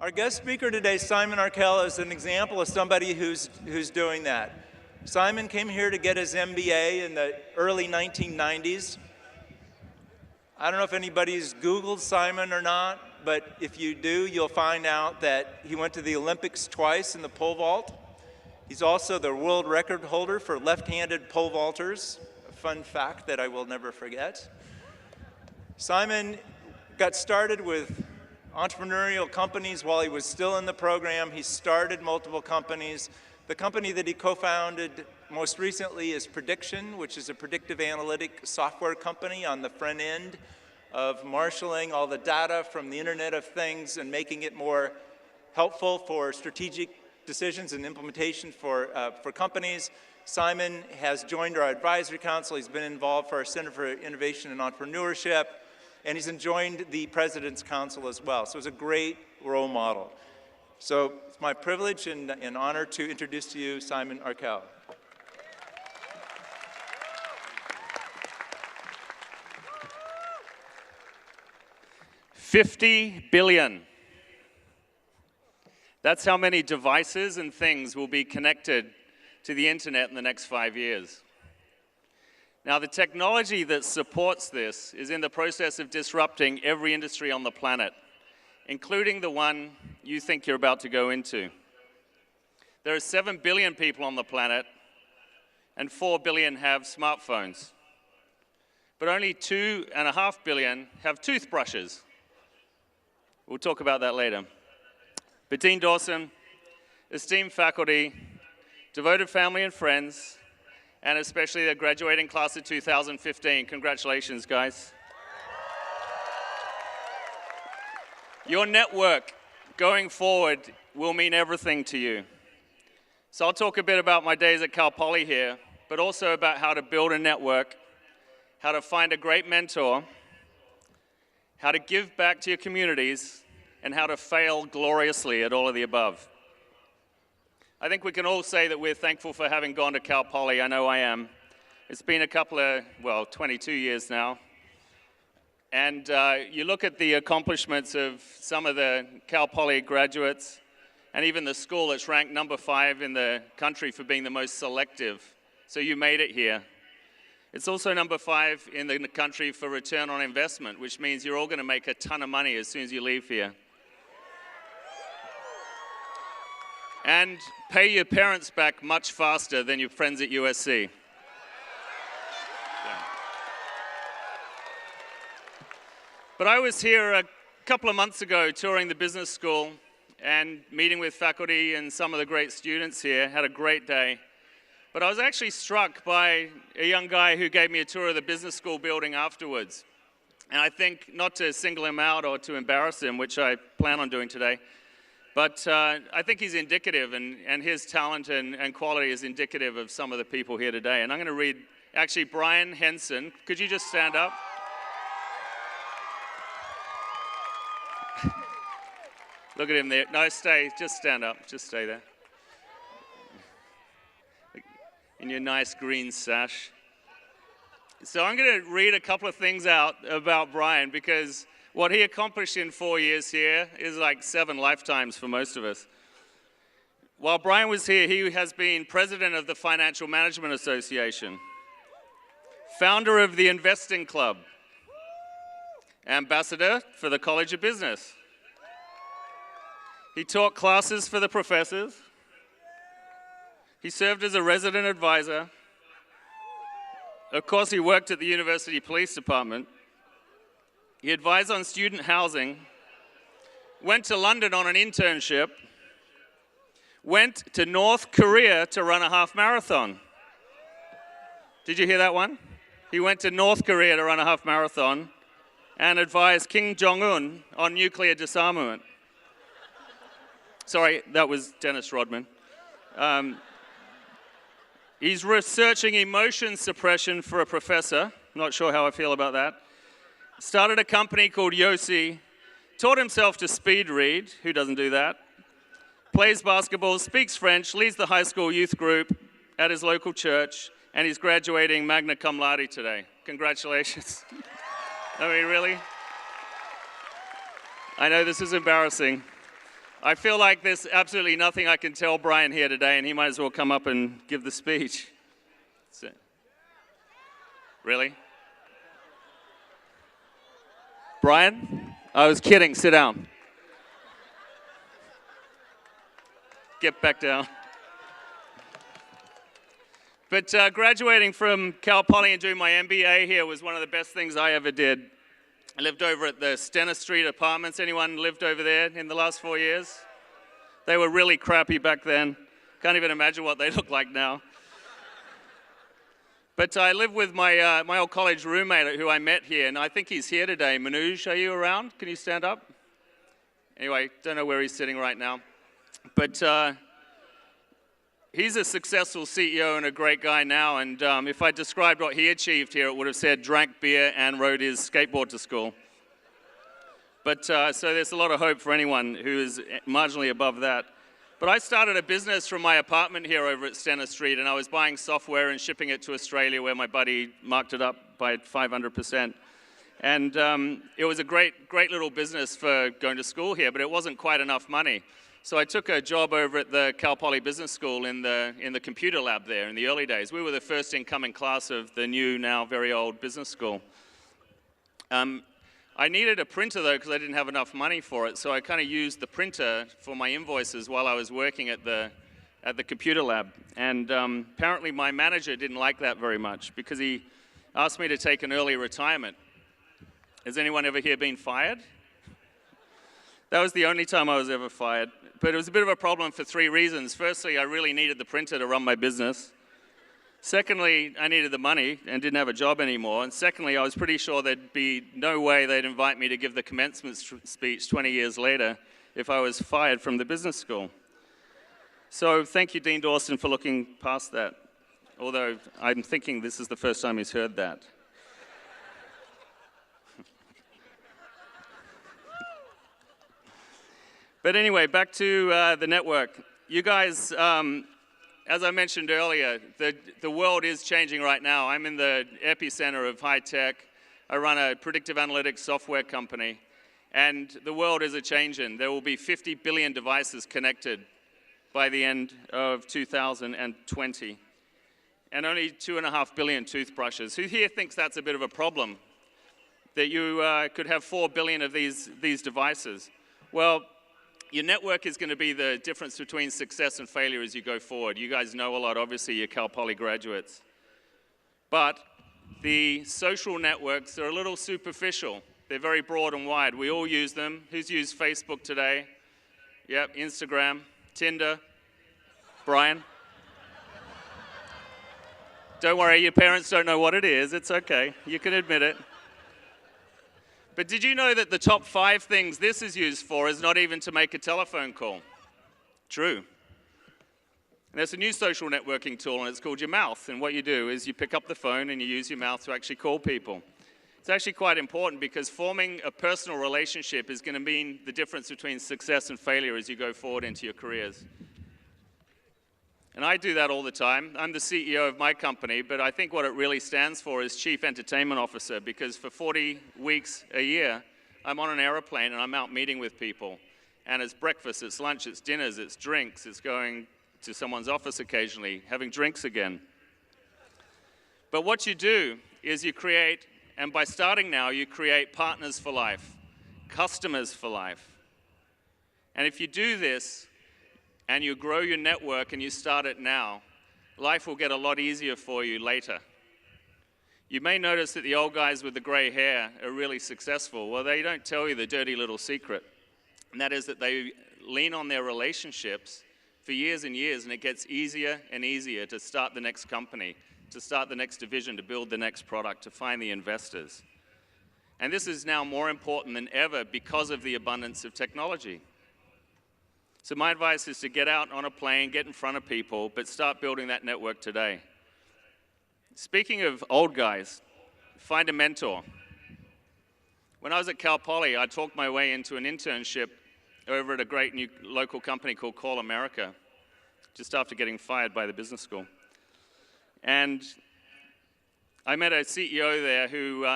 Our guest speaker today, Simon Arkell, is an example of somebody who's doing that. Simon came here to get his MBA in the early 1990s. I don't know if anybody's Googled Simon or not, but if you do, you'll find out that he went to the Olympics twice in the pole vault. He's also the world record holder for left-handed pole vaulters, a fun fact that I will never forget. Simon got started with entrepreneurial companies while he was still in the program. He started multiple companies. The company that he co-founded most recently is Predixion, which is a predictive analytic software company on the front end of marshaling all the data from the Internet of Things and making it more helpful for strategic decisions and implementation for companies. Simon has joined our advisory council. He's been involved for our Center for Innovation and Entrepreneurship, and he's joined the President's Council as well. So it's a great role model. So it's my privilege and honor to introduce to you Simon Arkell. $50 billion. That's how many devices and things will be connected to the internet in the next 5 years. Now, the technology that supports this is in the process of disrupting every industry on the planet, including the one you think you're about to go into. There are 7 billion people on the planet, and 4 billion have smartphones. But only 2.5 billion have toothbrushes. We'll talk about that later. But Dean Dawson, esteemed faculty, devoted family and friends, and especially the graduating class of 2015. Congratulations, guys. Your network going forward will mean everything to you. So I'll talk a bit about my days at Cal Poly here, but also about how to build a network, how to find a great mentor, how to give back to your communities, and how to fail gloriously at all of the above. I think we can all say that we're thankful for having gone to Cal Poly. I know I am. It's been a couple of, 22 years now. And you look at the accomplishments of some of the Cal Poly graduates, and even the school that's ranked number 5 in the country for being the most selective. So you made it here. It's also number 5 in the country for return on investment, which means you're all going to make a ton of money as soon as you leave here. And pay your parents back much faster than your friends at USC. Yeah. But I was here a couple of months ago touring the business school and meeting with faculty and some of the great students here. Had a great day. But I was actually struck by a young guy who gave me a tour of the business school building afterwards. And I think, not to single him out or to embarrass him, which I plan on doing today, but I think he's indicative, and his talent and quality is indicative of some of the people here today. And I'm going to read, actually, Brian Henson. Could you just stand up? Look at him there. No, stay. Just stand up. Just stay there. In your nice green sash. So I'm going to read a couple of things out about Brian, because what he accomplished in 4 years here is like 7 lifetimes for most of us. While Brian was here, he has been president of the Financial Management Association, founder of the Investing Club, ambassador for the College of Business. He taught classes for the professors. He served as a resident advisor. Of course, he worked at the University Police Department. He advised on student housing, went to London on an internship, went to North Korea to run a half marathon. Did you hear that one? He went to North Korea to run a half marathon and advised Kim Jong-un on nuclear disarmament. Sorry, that was Dennis Rodman. He's researching emotion suppression for a professor. Not sure how I feel about that. Started a company called Yossi, taught himself to speed read, who doesn't do that, plays basketball, speaks French, leads the high school youth group at his local church, and he's graduating magna cum laude today. Congratulations. I mean, really? I know this is embarrassing. I feel like there's absolutely nothing I can tell Brian here today, and he might as well come up and give the speech. Really? Brian? I was kidding. Sit down. Get back down. But graduating from Cal Poly and doing my MBA here was one of the best things I ever did. I lived over at the Stenner Street apartments. Anyone lived over there in the last 4 years? They were really crappy back then. Can't even imagine what they look like now. But I lived with my old college roommate who I met here, and I think he's here today. Manoj, are you around? Can you stand up? Anyway, don't know where he's sitting right now. But he's a successful CEO and a great guy now, and if I described what he achieved here, it would have said drank beer and rode his skateboard to school. But so there's a lot of hope for anyone who is marginally above that. But I started a business from my apartment here over at Stenner Street, and I was buying software and shipping it to Australia, where my buddy marked it up by 500%. And it was a great little business for going to school here, but it wasn't quite enough money. So I took a job over at the Cal Poly Business School in the computer lab there in the early days. We were the first incoming class of the new, now very old business school. I needed a printer though because I didn't have enough money for it, so I kind of used the printer for my invoices while I was working at the computer lab. And apparently my manager didn't like that very much because he asked me to take an early retirement. Has anyone ever here been fired? That was the only time I was ever fired. But it was a bit of a problem for 3 reasons. Firstly, I really needed the printer to run my business. Secondly, I needed the money and didn't have a job anymore. And secondly, I was pretty sure there'd be no way they'd invite me to give the commencement speech 20 years later if I was fired from the business school. So thank you, Dean Dawson, for looking past that. Although I'm thinking this is the first time he's heard that. But anyway, back to the network. You guys, as I mentioned earlier, the world is changing right now. I'm in the epicenter of high tech. I run a predictive analytics software company, and the world is a-changing. There will be 50 billion devices connected by the end of 2020, and only 2.5 billion toothbrushes. Who here thinks that's a bit of a problem, that you could have 4 billion of these devices? Well, your network is going to be the difference between success and failure as you go forward. You guys know a lot, obviously, you're Cal Poly graduates. But the social networks are a little superficial. They're very broad and wide. We all use them. Who's used Facebook today? Yep, Instagram, Tinder. Brian? Don't worry, your parents don't know what it is. It's okay. You can admit it. But did you know that the top 5 things this is used for is not even to make a telephone call? True. And there's a new social networking tool, and it's called your mouth. And what you do is you pick up the phone and you use your mouth to actually call people. It's actually quite important because forming a personal relationship is going to mean the difference between success and failure as you go forward into your careers. And I do that all the time. I'm the CEO of my company, but I think what it really stands for is Chief Entertainment Officer, because for 40 weeks a year, I'm on an airplane and I'm out meeting with people. And it's breakfast, it's lunch, it's dinners, it's drinks, it's going to someone's office occasionally, having drinks again. But what you do is you create, and by starting now, you create partners for life, customers for life. And if you do this, and you grow your network and you start it now, life will get a lot easier for you later. You may notice that the old guys with the gray hair are really successful. Well, they don't tell you the dirty little secret, and that is that they lean on their relationships for years and years, and it gets easier and easier to start the next company, to start the next division, to build the next product, to find the investors. And this is now more important than ever because of the abundance of technology. So my advice is to get out on a plane, get in front of people, but start building that network today. Speaking of old guys, find a mentor. When I was at Cal Poly, I talked my way into an internship over at a great new local company called Call America, just after getting fired by the business school. And I met a CEO there who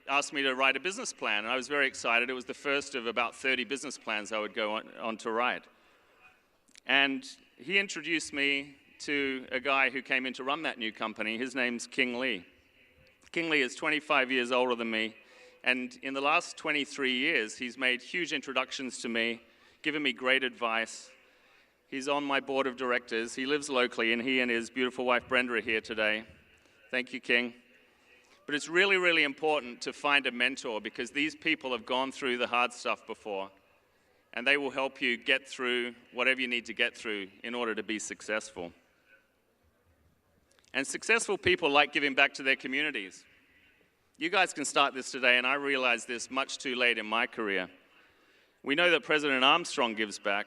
asked me to write a business plan, and I was very excited. It was the first of about 30 business plans I would go on to write. And he introduced me to a guy who came in to run that new company. His name's King Lee. King Lee is 25 years older than me, and in the last 23 years, he's made huge introductions to me, given me great advice. He's on my board of directors. He lives locally, and he and his beautiful wife Brenda are here today. Thank you, King. But it's really, really important to find a mentor, because these people have gone through the hard stuff before, and they will help you get through whatever you need to get through in order to be successful. And successful people like giving back to their communities. You guys can start this today, and I realized this much too late in my career. We know that President Armstrong gives back.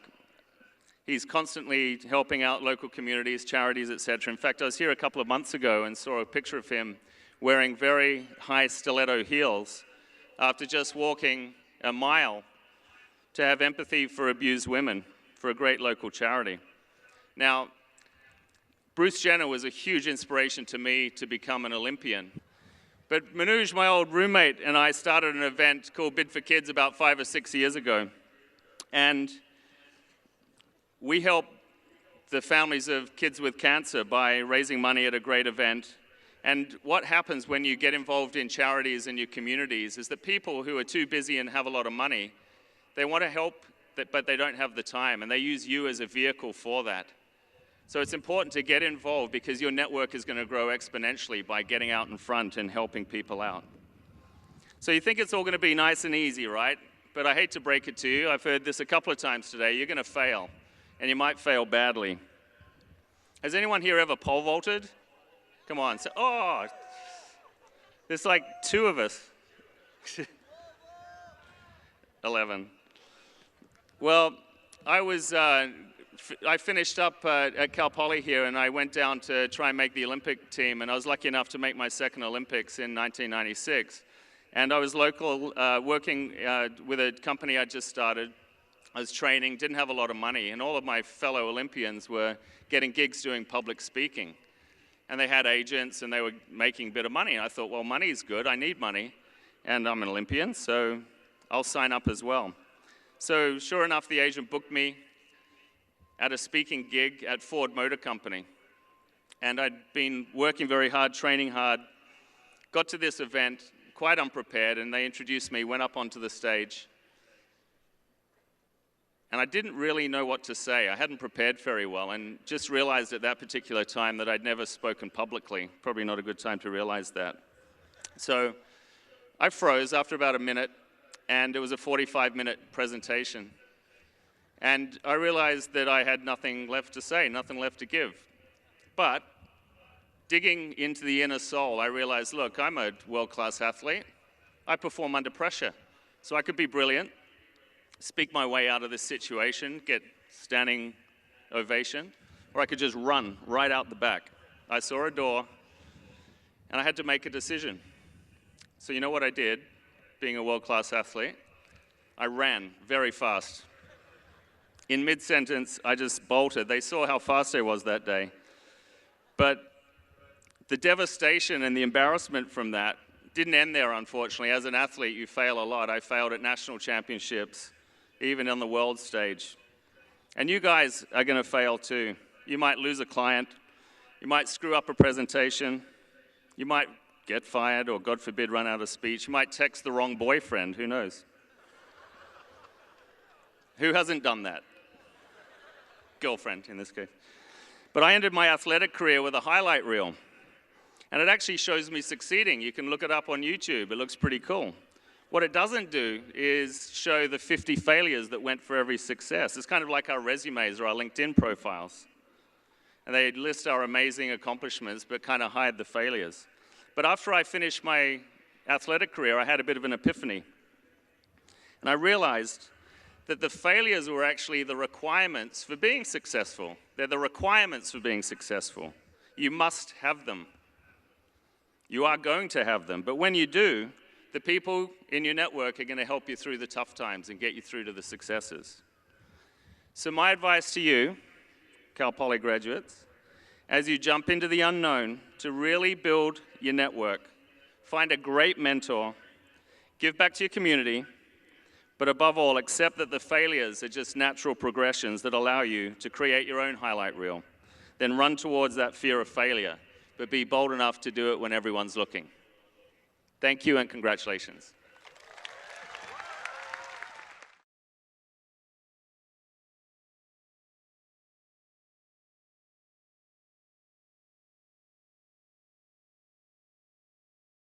He's constantly helping out local communities, charities, etc. In fact, I was here a couple of months ago and saw a picture of him wearing very high stiletto heels after just walking a mile to have empathy for abused women for a great local charity. Now, Bruce Jenner was a huge inspiration to me to become an Olympian. But Manoj, my old roommate, and I started an event called Bid for Kids about 5 or 6 years ago. And we help the families of kids with cancer by raising money at a great event. And what happens when you get involved in charities in your communities is that people who are too busy and have a lot of money, they want to help, but they don't have the time, and they use you as a vehicle for that. So it's important to get involved, because your network is going to grow exponentially by getting out in front and helping people out. So you think it's all going to be nice and easy, right? But I hate to break it to you. I've heard this a couple of times today. You're going to fail, and you might fail badly. Has anyone here ever pole vaulted? Come on. So, oh, there's like 2 of us. 11. Well, I finished up at Cal Poly here, and I went down to try and make the Olympic team, and I was lucky enough to make my second Olympics in 1996. And I was local, working with a company I just started. I was training, didn't have a lot of money, and all of my fellow Olympians were getting gigs doing public speaking. And they had agents, and they were making a bit of money. And I thought, well, money's good, I need money, and I'm an Olympian, so I'll sign up as well. So sure enough, the agent booked me at a speaking gig at Ford Motor Company. And I'd been working very hard, training hard, got to this event quite unprepared, and they introduced me, went up onto the stage. And I didn't really know what to say. I hadn't prepared very well, and just realized at that particular time that I'd never spoken publicly. Probably not a good time to realize that. So I froze after about a minute, and it was a 45-minute presentation. And I realized that I had nothing left to say, nothing left to give. But digging into the inner soul, I realized, look, I'm a world-class athlete. I perform under pressure. So I could be brilliant, speak my way out of this situation, get standing ovation, or I could just run right out the back. I saw a door, and I had to make a decision. So you know what I did, being a world-class athlete? I ran very fast. In mid-sentence, I just bolted. They saw how fast I was that day. But the devastation and the embarrassment from that didn't end there, unfortunately. As an athlete, you fail a lot. I failed at national championships, even on the world stage. And you guys are going to fail too. You might lose a client. You might screw up a presentation. You might get fired or, God forbid, run out of speech. You might text the wrong boyfriend. Who knows? Who hasn't done that? Girlfriend, in this case. But I ended my athletic career with a highlight reel. And it actually shows me succeeding. You can look it up on YouTube. It looks pretty cool. What it doesn't do is show the 50 failures that went for every success. It's kind of like our resumes or our LinkedIn profiles. And they list our amazing accomplishments, but kind of hide the failures. But after I finished my athletic career, I had a bit of an epiphany. And I realized that the failures were actually the requirements for being successful. They're the requirements for being successful. You must have them. You are going to have them. But when you do, the people in your network are going to help you through the tough times and get you through to the successes. So my advice to you, Cal Poly graduates, as you jump into the unknown, to really build your network, find a great mentor, give back to your community, But above all, accept that the failures are just natural progressions that allow you to create your own highlight reel. Then run towards that fear of failure, but be bold enough to do it when everyone's looking. Thank you and congratulations.